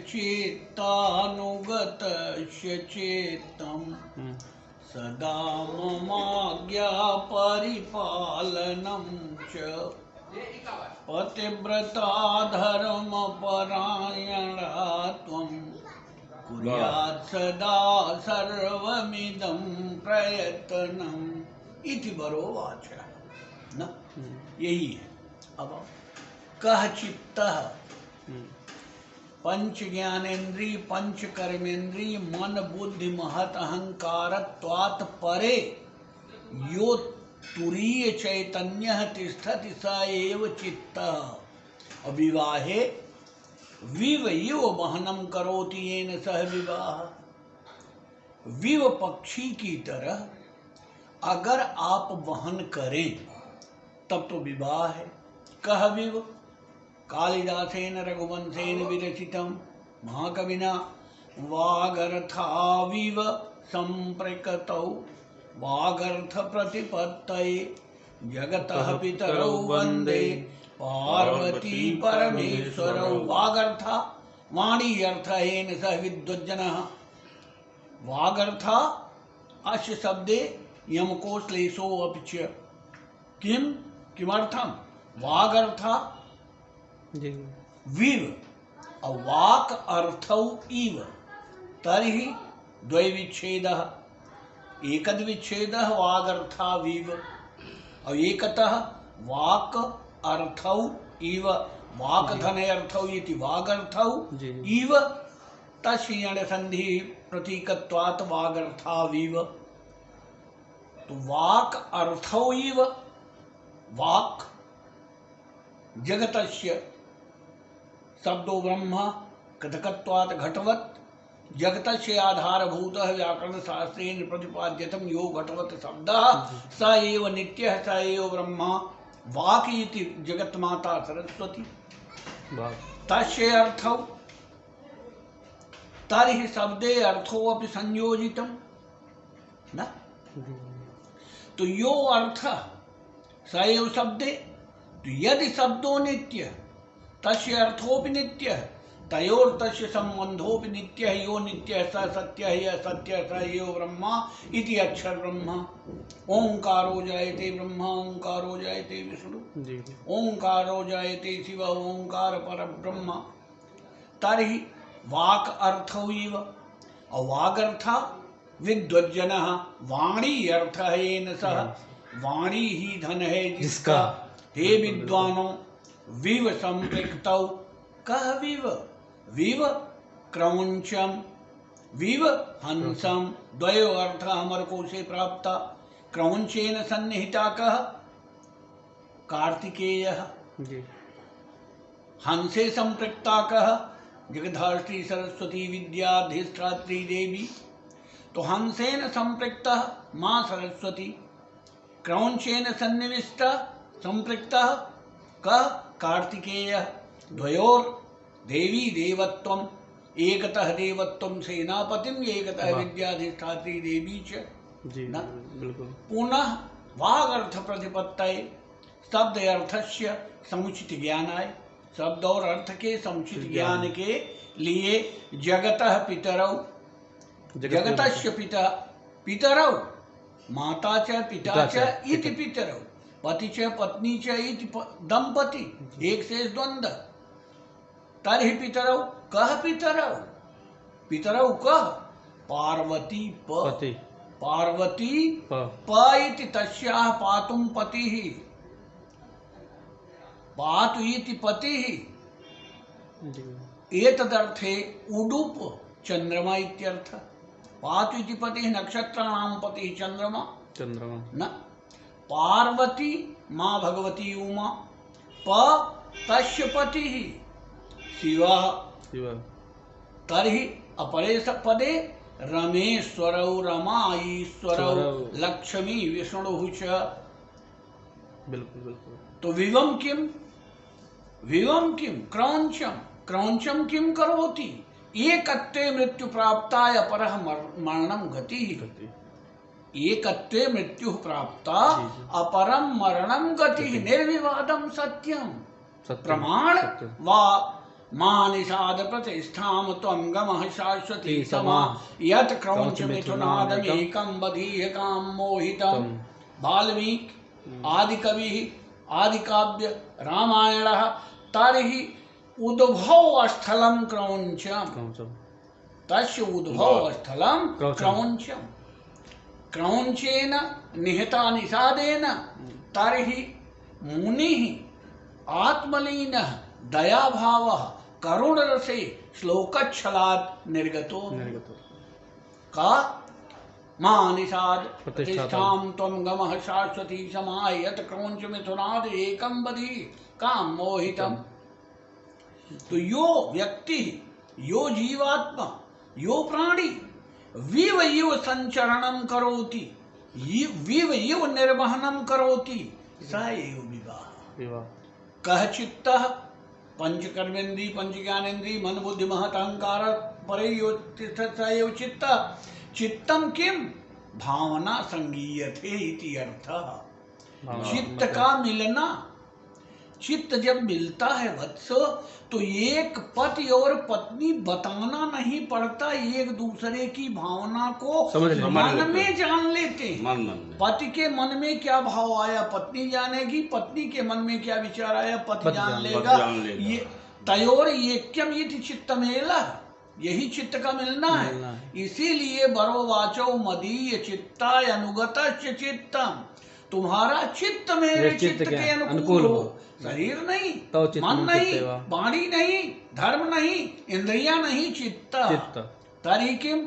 चेत्तानुगतस्य चेत्तं सदा ममाज्ञा परिपालनं च पतिव्रता धर्मपरायणा त्वं कुर्यात् सदा सर्वमिदं प्रयत्नम् इति बरो वाचा न यही है। अब कह चित्तः पंच ज्ञानेन्द्रिय पंच कर्मेंद्रिय मन बुद्धि महत अहंकारत्वात् परे यो तुरीय चैतन्य तिष्ठति स एव चित्तः अविवाहे विव इव वहनम करोति येन सह विवाह। विव पक्षी की तरह अगर आप वहन करें तब तो विवाह है। कह विव कालिदासेन रघुवंशेन विरचितं महाकविना वागर्थाविव संप्रकृतौ वागर्थ प्रतिपत्तये जगतः पितरौ वन्दे पार्वती परमेश्वरौ। वागर्था वाणी अर्थेन सह विद्वज्जनः। वागर्था अस्य शब्दे यमको श्लेषो अपि च किमर्थम वागर्था विव वाक अर्थौ इव तर्हि द्वैविच्छेदः एकद्विच्छेदः वागर्था विव और एकतः वाक अर्थौ इव वाक धने अर्थौ इति वागर्थौ इव तस्य संधि प्रतीकत्वात् वागर्था विव। तो वाक अर्थौ इव वाक जगतस्य शब्दो ब्रह्म कथकत्वात् घटवत् जगतस्य आधारभूतः व्याकरण शास्त्रेण प्रतिपाद्यतं यो घटवत् शब्दः स एव नित्यः स एव ब्रह्म। वाक् इति जगन्माता सरस्वती तस्य अर्थौ तर्हि शब्दे अर्थो अपि संयोजितं न। तो यो अर्थ स एव शब्दे तो यदि शब्दो नित्य तस्य अर्थोपि नित्य तयोर तस्य संबंधोपि नित्य यो नित्य स सत्य असत्य स एव ब्रह्म इति अक्षर ब्रह्म। ओंकारो जायते ब्रह्म ओंकारो जायते विष्णु ओंकारो जायते शिव ओंकार पर ब्रह्म। तर्हि वाक अर्थौ इव अवागर्था विद्वज्जनः वाणी अर्थ येन सह वाणी ही धन है जिसका। हे विद्वानों विव संपृक्तौ कह विव विव क्रौंचम विव हंसम द्वयो अर्थ अमर कोशे प्राप्त। क्रौंचेन सन्निहिता कह कार्तिकेयः हंसे संपृक्ता कह जगद्धात्री सरस्वती विद्याधिष्ठात्री देवी। तो हंसेन संपृक्तः माँ सरस्वती क्रौंचेन सन्निविष्टः संपृक्तः कः कार्तिकेयः। द्वयोर देवी देवत्वम एकतः देवत्वम सेनापतिम एकतः विद्याधिष्ठात्री देवी च न। पुनः वाग अर्थ प्रतिपत्तये शब्द अर्थस्य समुचित ज्ञानाय शब्द और अर्थ के समुचित ज्ञान के लिए जगतः पितरौ जगतस्य पिता पितरौ माता च पिता च इति पितरौ पति च पत्नी च इति दंपति एक शेष द्वंद्व। तर्हि पितरौ कह पितरौ पितरौ कह पार्वती प पार्वती प इति तस्याः पातुं पतिः पातु इति पतिः। एतदर्थे उडुप चंद्रमा इत्यर्थ। पातु इति पतिः नक्षत्राणां पतिः चंद्रमा न। पार्वती माँ भगवती उमा प तस्य पतिः शिवः। तर्हि अपरे पदे रमेश्वरौ रमा ईश्वरौ लक्ष्मी विष्णुः च। बिल्कुल। तो विवम किम क्रौंचम क्रौंचम किम करोति एकत्वे मृत्यु प्राप्ताय अपरः मरणं गतिः। एकत्वे मृत्यु प्राप्ता अपरम मरणं गतिः निर्विवादं सत्यम प्रमाण वा मानिषाद प्रतिष्ठाम त्वं गमः शाश्वती समा यत् क्रौंच मिथुनादमेकं बधीय काम मोहितम्। वाल्मीकि आदि कवि आदि काव्य रामायण तर्हि उद्भव स्थलम क्रौंचम तस्य उद्भव स्थलम क्रौंचम क्रौंचेन निहता निषादेन तर्हि मुनिः आत्मलीनः दयाभावः करुणरसे श्लोकच्छलात् निर्गतो का मानिषाद प्रतिष्ठां त्वं गमः शाश्वती समाय यत् क्रौंच मिथुनाद एकं बधी काम मोहितम। तो यो व्यक्ति यो जीवात्मा यो प्राणी विव इव संचरणं करोति विव इव निर्वहनं करोति स एव विवाह। कह चित्तः पंचकर्मेन्द्रिय पंच ज्ञानेन्द्रिय मन बुद्धि महत अहंकार परयो तिष्ठत् स एव चित्तः। चित्तम किम भावना संगीयते इति अर्थः। चित्त का मिलना, चित्त जब मिलता है वत्स तो एक पति और पत्नी बताना नहीं पड़ता, एक दूसरे की भावना को मन में जान लेते हैं। पति के मन में क्या भाव आया पत्नी जानेगी, पत्नी के मन में क्या विचार आया पति जान लेगा। ये तयोर ऐक्यम इति चित्तमेला, यही चित्त का मिलना है। इसीलिए बरो वाचो मदीय चित्ताय अनुगतश्च चित्तम, तुम्हारा चित्त मेरे चित्त के अनुकूल हो। शरीर नहीं तो मन नहीं वाणी नहीं धर्म नहीं इंद्रिया नहीं चित्त। तर्हि किम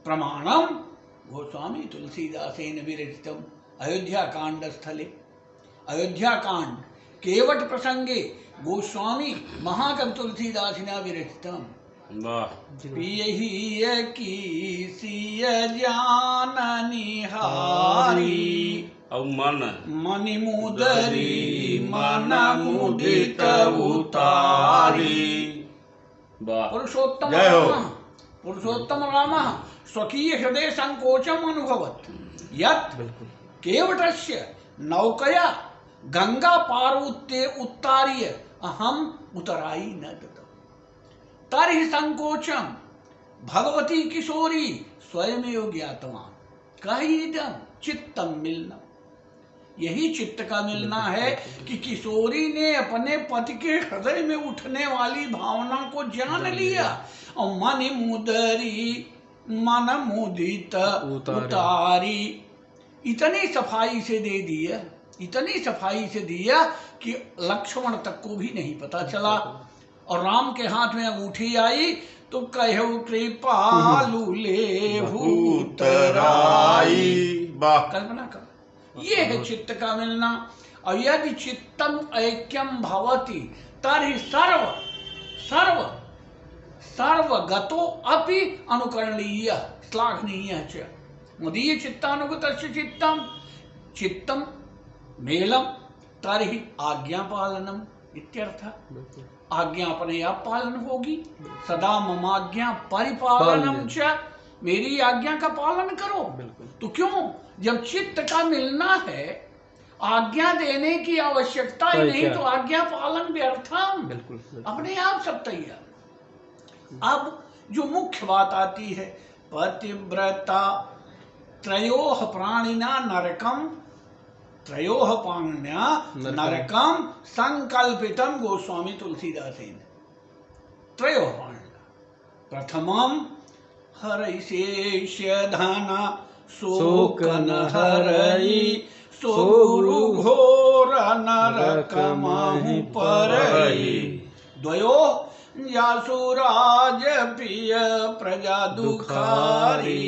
प्रमाणम गोस्वामी तुलसीदासेन विरचितम अयोध्या कांड स्थले। अयोध्या कांड केवट प्रसंगे गोस्वामी महाकवि तुलसीदासिना विरचितम। पियहि की सिय जाननी हारी मनि मुदरी मन मुदित उतारी। पुरुषोत्तम राम स्वकीय हृदय संकोचम अनुभवत् यत् केवटस्य नौकया गंगा पारुत्ते उत्तार्य अहम उतराई न दत्तम्। तर्हि संकोचम भगवती किशोरी स्वयमेव ज्ञातवान कहीदम चित्तम मिलना। यही चित्त का मिलना है कि किशोरी ने अपने पति के हृदय में उठने वाली भावना को जान लिया और मन मुदरी मन मुदित उतारी इतनी सफाई से दे दिया, इतनी सफाई से दिया कि लक्ष्मण तक को भी नहीं पता चला। और राम के हाथ में अंगूठी आई तो कहो कृपालु ले भूतराई। कल्पना कर, ये है चित्त का मिलना। और यदि चित्तम ऐक्यम भवति तर्हि सर्व सर्व सर्वगतो अपि अनुकरणीय श्लाघनीय च। मदीय चित्तानुगतस्य चित्तम चित्तम मेलम तर्हि आज्ञापालनम इत्यर्थः। आज्ञा अपने आप पालन होगी। सदा ममाज्ञा परिपालनम च, मेरी आज्ञा का पालन करो। तो क्यों, जब चित्त का मिलना है आज्ञा देने की आवश्यकता ही नहीं तो आज्ञा पालन व्यर्थम, अपने आप सब तैयार। अब जो मुख्य बात आती है पतिव्रता त्रयोः प्राणिना नरकम त्रयोः पाण्या नरकम संकल्पितम गोस्वामी तुलसीदासेन। त्रयोः पाण्या प्रथमम हरैशेष धन शोक न हरई सोरु घोर नरकमहु परई। द्वयो यासुराज प्रिय प्रजा दुखारी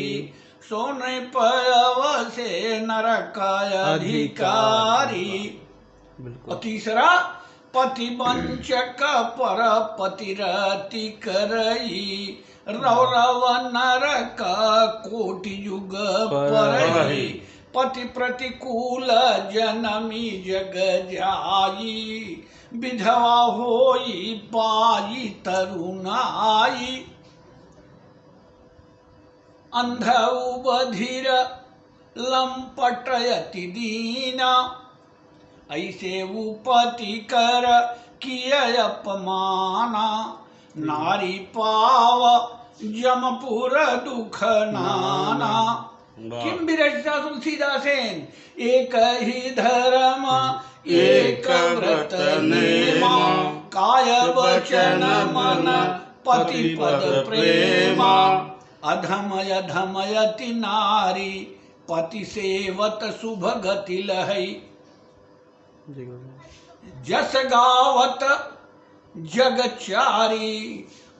सोने पयवसे नरक अधिकारी। और तीसरा पति वंचक पर पतिरति करई रौरव नरक कोटि युग परई। पति प्रतिकूल जनमी जग जाई विधवा होई पाई तरुणाई। अंध बधिर लंपटयति दीना ऐसे उपति कर किय अपमाना, नारी पाव जमपुर दुख नाना। किम विरचिता तुलसीदासेन, एक ही धर्म एक व्रत नेमा, काय वचन मन पति पद प्रेमा। अधमय धमयति नारी, पति सेवत शुभ गति लहै। जस गावत जगचारी,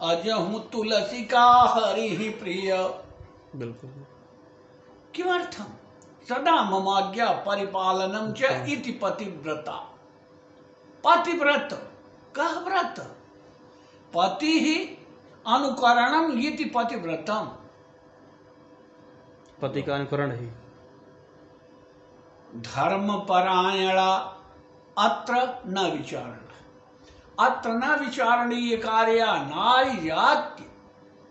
अजहु तुलसी का हरि प्रिय। बिल्कुल। किमर्थम सदा ममाज्ञा परिपालनम च इति पतिव्रता। पतिव्रत कह व्रत, पति ही अनुकरणम इति पतिव्रतम। पति का अनुकरण ही। धर्मपरायणा अत्र न विचारण, अत्र न विचारणीय कार्या नारी जाति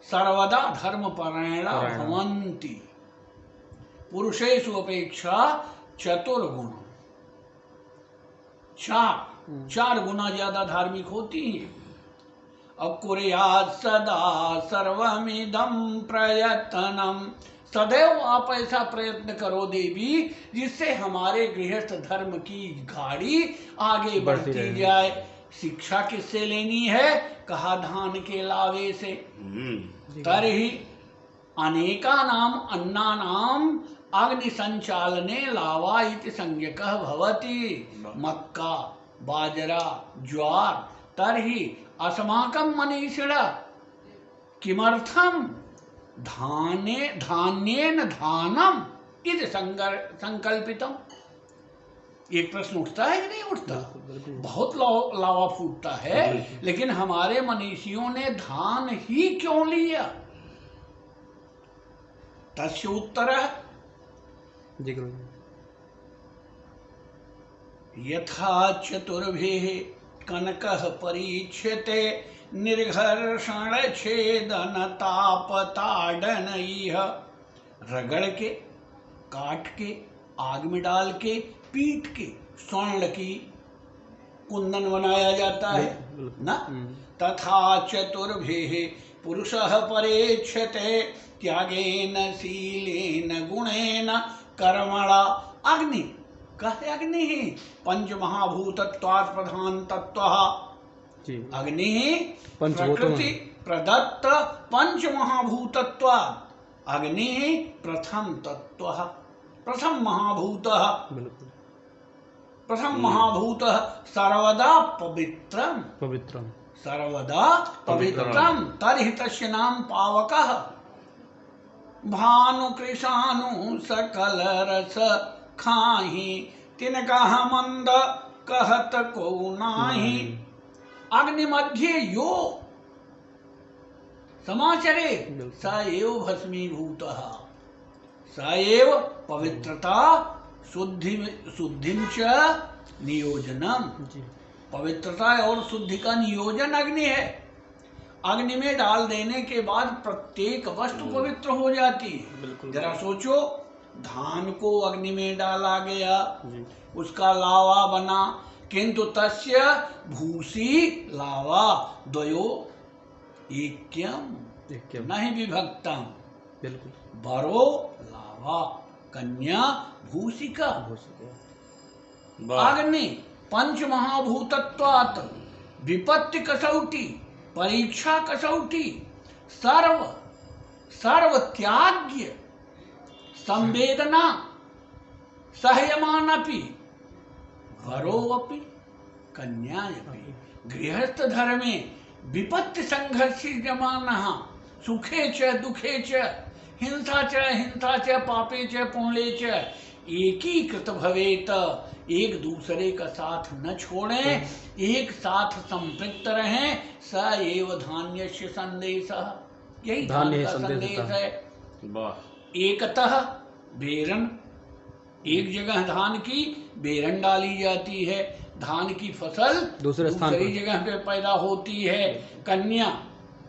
सर्वदा धर्मपरायणा भवन्ति। पुरुषेषु अपेक्षा चतुर्गुण, चार गुना ज्यादा धार्मिक होती हैं। अकुर्यात् सदा सर्वमिदं प्रयत्नम, सदैव आप ऐसा प्रयत्न करो देवी जिससे हमारे गृहस्थ धर्म की गाड़ी आगे बढ़ती जाए। शिक्षा किससे लेनी है? कहा धान के लावे से। तरहि अनेकानाम अन्नानाम अग्नि संचालने लावा इति संज्ञकः भवति। मक्का बाजरा ज्वार तरहि अस्माकं मनीषिणः किमर्थम धान्येन धानम इति संकल्पितम। एक प्रश्न उठता है कि नहीं उठता? बहुत लावा फूटता है, लेकिन हमारे मनीषियों ने धान ही क्यों लिया? तस्य उत्तरः यथा चतुर्भिः कनकः परीक्ष्यते, निर्घर्षण छेदन तापताडनैः। रगड़ के, काट के, आग में डाल के, पीट के स्वर्ण की कुंदन बनाया जाता है ना। तथा चतुर्भिः पुरुषः परेक्ष्यते, त्यागेन शीलेन गुणेन कर्मणा। अग्नि कहे अग्नि पंच महाभूतत्वात् प्रधान तत्वः। अग्नि प्रकृति प्रदत्त पंच महाभूतत्वात्। अग्नि प्रथम तत्वः, प्रथम महाभूतः। प्रथम महाभूतः सर्वदा पवित्रम, सर्वदा पवित्रम। तर्हि तस्य नाम पावकः। भानु कृशानु सकल रस खाही, तिनका मंद कहत को नाही। अग्नि मध्ये यो समाचरे स एव भस्मीभूतः, स एव पवित्रता शुद्धिं च नियोजनम। पवित्रता और शुद्धि का नियोजन अग्नि है। अग्नि में डाल देने के बाद प्रत्येक वस्तु पवित्र हो जाती है। जरा सोचो, धान को अग्नि में डाला गया, उसका लावा बना, किंतु तस्य भूसी लावा द्वयो ऐक्यम नहीं विभक्तम। बरो लावा कन्या भूसिका। अग्नि पंच महाभूतत्वात् विपत्ति कसौटी, परीक्षा कसौटी, सर्व त्याग्य, संवेदना सहयमानपि, वरोऽपि कन्यायपि। गृहस्थ धर्मे विपत्ति संघर्षमानः, सुखे च दुखे च, हिंसा च पापे च पुण्ये च एकीकृत भवेत। एक दूसरे का साथ न छोड़ें, एक साथ संपृक्त रहें। स एव धान्यस्य संदेशः, यही धान का संदेश है। एकतः बेरन, एक जगह धान की बेरन डाली जाती है, धान की फसल दूसरी जगह पे पैदा होती है। कन्या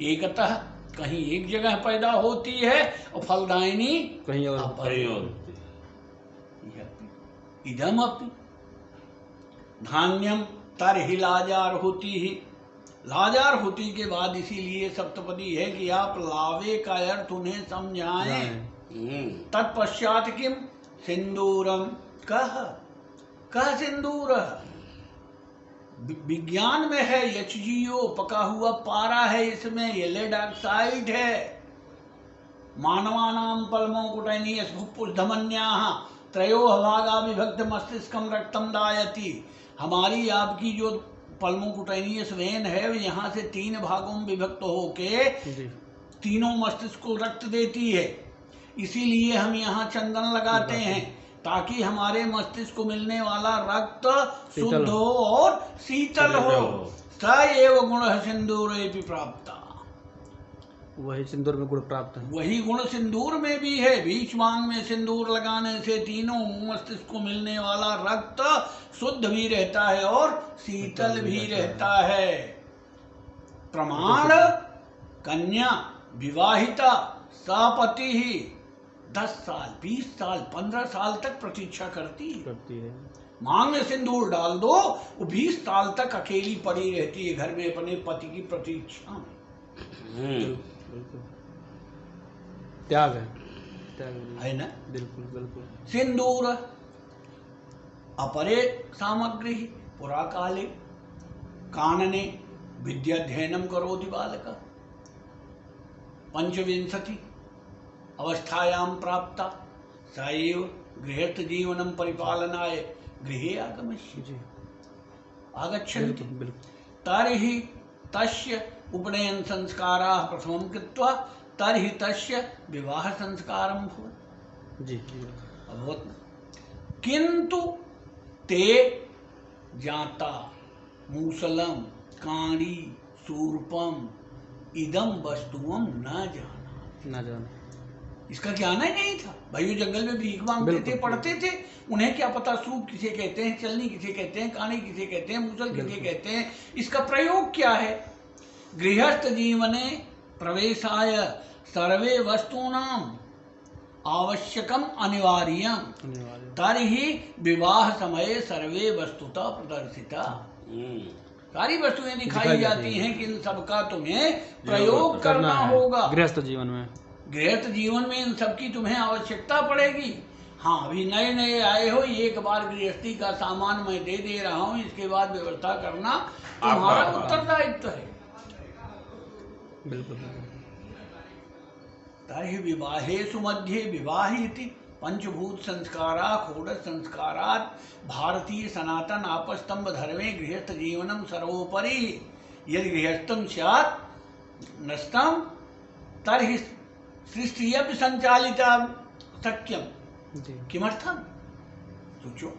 एकतः कहीं एक जगह पैदा होती है और फलदायिनी कहीं और। इदमपि धान्यम तरहि लाजार होती ही, लाजार होती के बाद इसीलिए सप्तपदी है कि आप लावे का अर्थ उन्हें समझाएं। तत्पश्चात किम सिंदूरम कह सिंदूर विज्ञान में है HGO पका हुआ पारा है, इसमें ये लेड ऑक्साइड है। मानवानाम पल्मो कुटैनियस भुपुर्धमन्याः त्रयोः भागा विभक्त मस्तिष्कम रक्तम दायति। हमारी आपकी जो पल्मो कुटैनियस वेन है यहाँ से 3 भागों में विभक्त होके तीनों मस्तिष्क को रक्त देती है। इसीलिए हम यहाँ चंदन लगाते हैं ताकि हमारे मस्तिष्क को मिलने वाला रक्त शुद्ध हो और शीतल हो। स एव गुण सिंदूरेपि प्राप्ता, वही सिंदूर में गुण प्राप्त है। वही गुण सिंदूर में भी है। बीच मांग में सिंदूर लगाने से तीनों मस्तिष्क को मिलने वाला रक्त शुद्ध भी रहता है और शीतल भी रहता है। प्रमाण कन्या विवाहिता सपति ही 10 साल 20 साल 15 साल तक प्रतीक्षा करती है। मांग में सिंदूर डाल दो, वो 20 साल तक अकेली पड़ी रहती है घर में अपने पति की प्रतीक्षा में। त्याग है ना? बिल्कुल बिल्कुल। सिंदूर अपरे सामग्री पुरा काले कानने विद्याध्ययनम करोति बालक 25 अवस्थायां प्राप्ता स एव गृहस्थ जीवनं परिपालनाय गृहे आगच्छन्ति। तर्हि तस्य उपनयन संस्काराः प्रथमं कृत्वा तर्हि तस्य विवाह संस्कारं भवति। अभवत्। किन्तु ते जाता मूसलम काणी शूर्पम इदम वस्तुअम न जाना। इसका ज्ञान ही नहीं था। भाई वो जंगल में भीख मांगते थे, पढ़ते थे, उन्हें क्या पता सूप किसे कहते हैं, चलनी किसे कहते हैं, काणी किसे कहते हैं, मूसल किसे कहते हैं, इसका प्रयोग क्या है। गृहस्थ जीवने प्रवेशाय सर्वे वस्तूनां आवश्यकम अनिवार्यम तर्हि विवाह समय सर्वे वस्तुतः प्रदर्शिता। सारी वस्तुएं दिखाई जाती हैं कि इन सबका तुम्हें प्रयोग करना होगा। गृहस्थ जीवन में, गृहस्थ जीवन में इन सबकी तुम्हें आवश्यकता पड़ेगी। हाँ, अभी नए नए आए हो, एक बार गृहस्थी का सामान मैं दे रहा हूँ, इसके बाद व्यवस्था करना तुम्हारा उत्तरदायित्व है। बिल्कुल। तर्हि विवाहेषु मध्ये विवाहिति पंचभूत संस्कारा षोडश संस्कारात् भारतीय सनातन आपस्तंभ धर्मे गृहस्थ जीवनम सर्वोपरि। यदि गृहस्थम स्यात् नष्टम तर्हि सृष्टि अपि संचालिता शक्यम। किमर्थम? सोचो,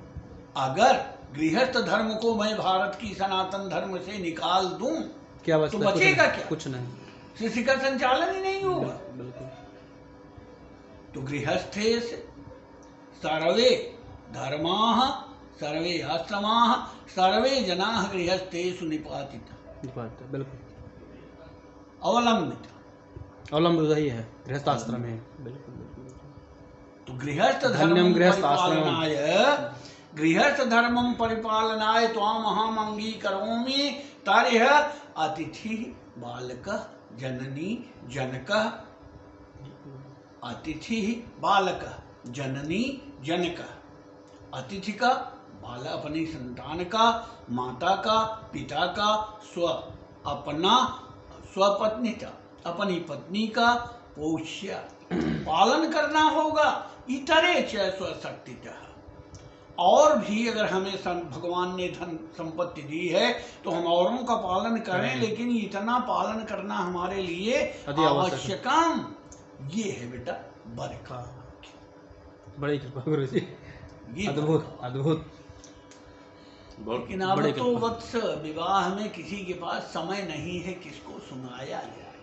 अगर गृहस्थ धर्म को मैं भारत की सनातन धर्म से निकाल दूं क्या तो बचेगा क्या? कुछ नहीं। सृष्टि का संचालन ही नहीं होगा। बिल्कुल। तो गृहस्थे सर्वे धर्माः सर्वे आश्रमाः सर्वे जनाः गृहस्थेषु निपातिता। बिल्कुल। अवलंबित ही है, गृहस्थाश्रम है। बिल्कुल। तो गृहस्थ धर्मं परिपालनाय त्वां अहम् अंगीकरोमि। तर्हि अतिथि बालकः जननी जनकः। अतिथि बालकः जननी जनकः। अतिथि का बालक अपनी संतान का, माता का, पिता का, स्वपत्नी का, अपनी पत्नी का पोष्य पालन करना होगा। इतरे च स्वशक्तितः। और भी अगर हमें भगवान ने धन संपत्ति दी है तो हम औरों का पालन करें, लेकिन इतना पालन करना हमारे लिए आवश्यकम। ये है बेटा बरका। बड़ी कृपा गुरु जी, अद्भुत अद्भुत। लेकिन अब तो वत्स विवाह में किसी के पास समय नहीं है, किसको सुनाया जाए।